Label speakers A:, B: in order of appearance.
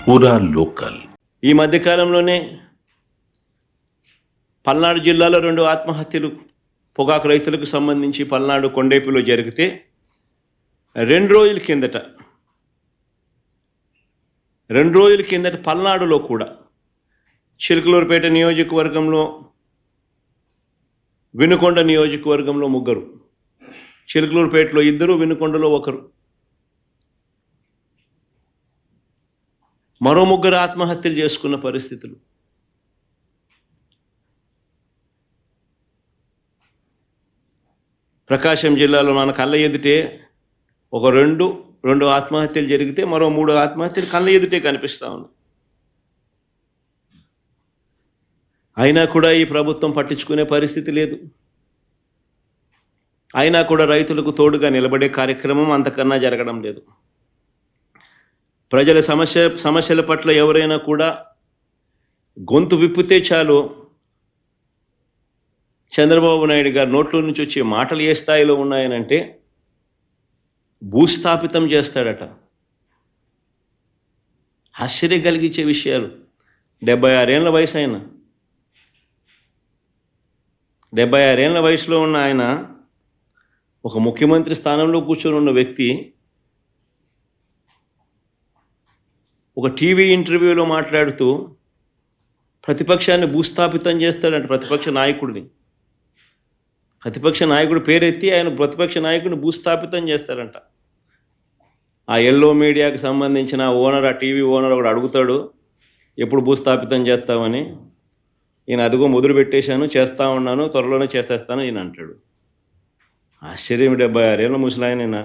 A: పూరా లోకల్.
B: ఈ మధ్యకాలంలోనే పల్నాడు జిల్లాలో 2 ఆత్మహత్యలు పొగాకు రైతులకు సంబంధించి పల్నాడు కొండేపిలో జరిగితే 2 రోజుల కిందట పల్నాడులో కూడా చిలకలూరుపేట నియోజకవర్గంలో, వినుకొండ నియోజకవర్గంలో 3, చిలకలూరుపేటలో 2, వినుకొండలో 1, మరో 3 ఆత్మహత్యలు చేసుకున్న పరిస్థితులు. ప్రకాశం జిల్లాలో మన కళ్ళ ఎదుటే ఒక 2 ఆత్మహత్యలు జరిగితే మరో 3 ఆత్మహత్యలు కళ్ళ ఎదుటే కనిపిస్తూ ఉన్నాయి. అయినా కూడా ఈ ప్రభుత్వం పట్టించుకునే పరిస్థితి లేదు. అయినా కూడా రైతులకు తోడుగా నిలబడే కార్యక్రమం అంతకన్నా జరగడం లేదు. ప్రజల సమస్యల పట్ల ఎవరైనా కూడా గొంతు విప్పితే చాలు చంద్రబాబు నాయుడు గారు నోట్లో నుంచి వచ్చే మాటలు ఏ స్థాయిలో ఉన్నాయనంటే భూస్థాపితం చేస్తాడట. ఆశ్చర్యం కలిగించే విషయాలు. 76 ఏళ్ల వయసు ఆయన, 76 ఏళ్ల వయసులో ఉన్న ఆయన, ఒక ముఖ్యమంత్రి స్థానంలో కూర్చొని ఉన్న వ్యక్తి ఒక టీవీ ఇంటర్వ్యూలో మాట్లాడుతూ ప్రతిపక్షాన్ని భూస్థాపితం చేస్తాడంట. ప్రతిపక్ష నాయకుడు పేరెత్తి ఆయన ప్రతిపక్ష నాయకుడిని భూస్థాపితం చేస్తాడంట. ఆ ఎల్లో మీడియాకి సంబంధించిన ఓనర్, ఆ టీవీ ఓనర్ ఒకడు అడుగుతాడు, ఎప్పుడు భూస్థాపితం చేస్తామని. ఈయన అదిగో మొదలు పెట్టేశాను, చేస్తూ ఉన్నాను, త్వరలోనే చేసేస్తాను ఈయన అంటాడు. ఆశ్చర్యం. 76 ఏళ్ళ ముసలాయనైనా